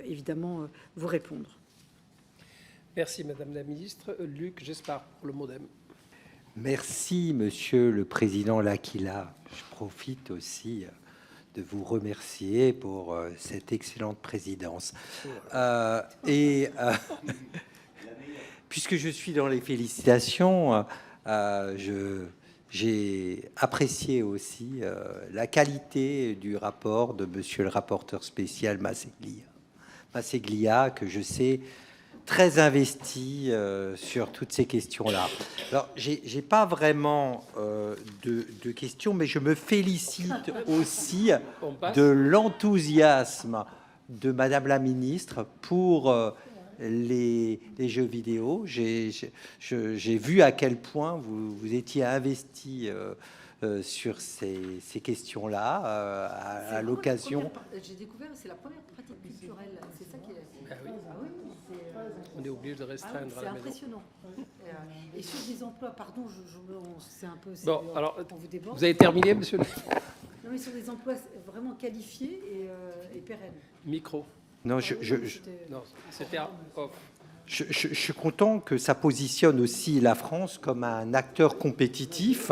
évidemment vous répondre. Merci Madame la Ministre. Luc Gespard pour le MoDem. Merci Monsieur le Président L'Aquila. Je profite aussi de vous remercier pour cette excellente présidence. Puisque je suis dans les félicitations, j'ai apprécié aussi la qualité du rapport de Monsieur le rapporteur spécial Masseglia, que je sais très investi sur toutes ces questions-là. Alors, j'ai pas vraiment de questions, mais je me félicite aussi de l'enthousiasme de Madame la Ministre pour les jeux vidéo. J'ai vu à quel point vous étiez investi sur ces questions-là à l'occasion. J'ai découvert, c'est la première pratique culturelle. C'est ça qui est. Ah oui. Ah oui, on est obligé de restreindre à la maison. C'est impressionnant. Et sur des emplois, pardon, c'est un peu. Bon, alors, on vous déborde. Vous avez terminé, monsieur le... Non, mais sur des emplois vraiment qualifiés et pérennes. Micro. Non, non, c'était off. Je suis content que ça positionne aussi la France comme un acteur compétitif,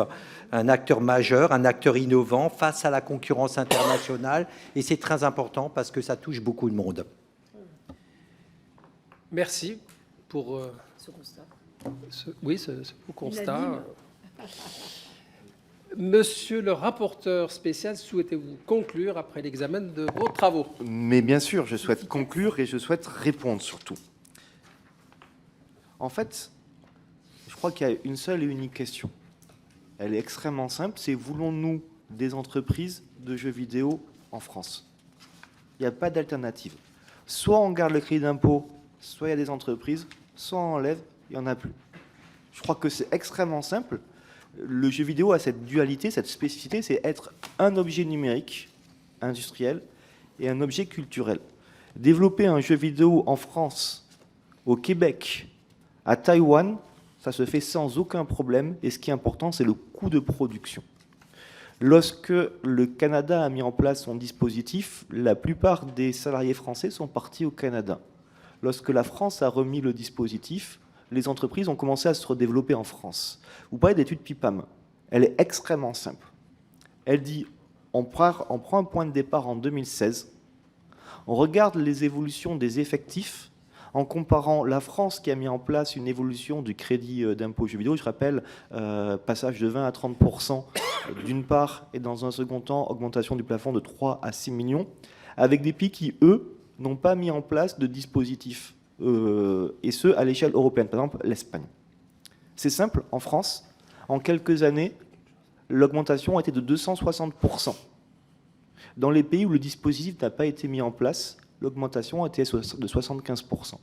un acteur majeur, un acteur innovant face à la concurrence internationale. Et c'est très important parce que ça touche beaucoup de monde. Merci pour ce constat. Ce beau constat. Monsieur le rapporteur spécial, souhaitez-vous conclure après l'examen de vos travaux? Mais bien sûr, je souhaite conclure et je souhaite répondre surtout. En fait, je crois qu'il y a une seule et unique question. Elle est extrêmement simple, c'est voulons-nous des entreprises de jeux vidéo en France? Il n'y a pas d'alternative. Soit on garde le crédit d'impôt, soit il y a des entreprises, soit on enlève, il n'y en a plus. Je crois que c'est extrêmement simple. Le jeu vidéo a cette dualité, cette spécificité, c'est être un objet numérique, industriel, et un objet culturel. Développer un jeu vidéo en France, au Québec, à Taïwan, ça se fait sans aucun problème, et ce qui est important, c'est le coût de production. Lorsque le Canada a mis en place son dispositif, la plupart des salariés français sont partis au Canada. Lorsque la France a remis le dispositif, les entreprises ont commencé à se redévelopper en France. Vous parlez d'étude PIPAM. Elle est extrêmement simple. Elle dit, on prend un point de départ en 2016, on regarde les évolutions des effectifs en comparant la France qui a mis en place une évolution du crédit d'impôt jeux vidéo, je rappelle, passage de 20 à 30% d'une part, et dans un second temps, augmentation du plafond de 3 à 6 millions, avec des pays qui, eux, n'ont pas mis en place de dispositif, et ce, à l'échelle européenne, par exemple l'Espagne. C'est simple, en France, en quelques années, l'augmentation a été de 260%. Dans les pays où le dispositif n'a pas été mis en place, l'augmentation a été de 75%.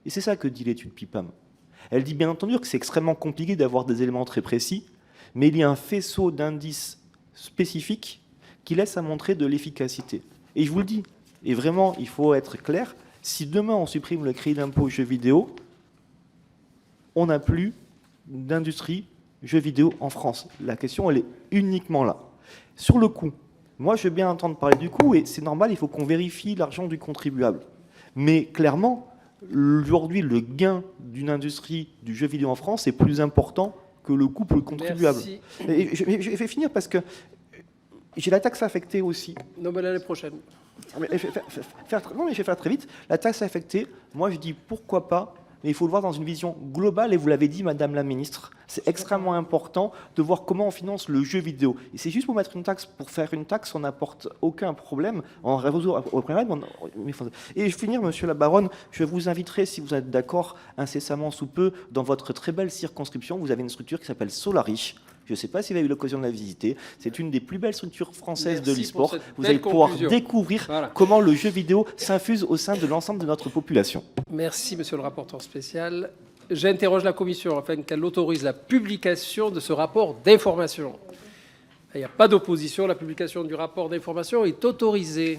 Et c'est ça que dit l'étude PIPAM. Elle dit bien entendu que c'est extrêmement compliqué d'avoir des éléments très précis, mais il y a un faisceau d'indices spécifiques qui laisse à montrer de l'efficacité. Et je vous le dis, et vraiment, il faut être clair, si demain on supprime le crédit d'impôt jeux vidéo, on n'a plus d'industrie jeux vidéo en France. La question, elle est uniquement là. Sur le coût, moi je veux bien entendre parler du coût, et c'est normal, il faut qu'on vérifie l'argent du contribuable. Mais clairement, aujourd'hui, le gain d'une industrie du jeu vidéo en France est plus important que le coût pour le contribuable. Et je vais finir parce que j'ai la taxe affectée aussi. Non, mais l'année prochaine. Non, mais je vais faire très vite. La taxe affectée, moi je dis pourquoi pas, mais il faut le voir dans une vision globale, et vous l'avez dit, Madame la Ministre, c'est extrêmement important de voir comment on finance le jeu vidéo. Et c'est juste pour mettre une taxe, pour faire une taxe, on n'apporte aucun problème. On résout au problème. Et je vais finir, Monsieur la Baronne, je vous inviterai, si vous êtes d'accord, incessamment sous peu, dans votre très belle circonscription, vous avez une structure qui s'appelle Solari. Je ne sais pas si vous avez eu l'occasion de la visiter. C'est une des plus belles structures françaises de l'e-sport. Vous allez pouvoir découvrir comment le jeu vidéo s'infuse au sein de l'ensemble de notre population. Merci, monsieur le rapporteur spécial. J'interroge la commission afin qu'elle autorise la publication de ce rapport d'information. Il n'y a pas d'opposition. La publication du rapport d'information est autorisée.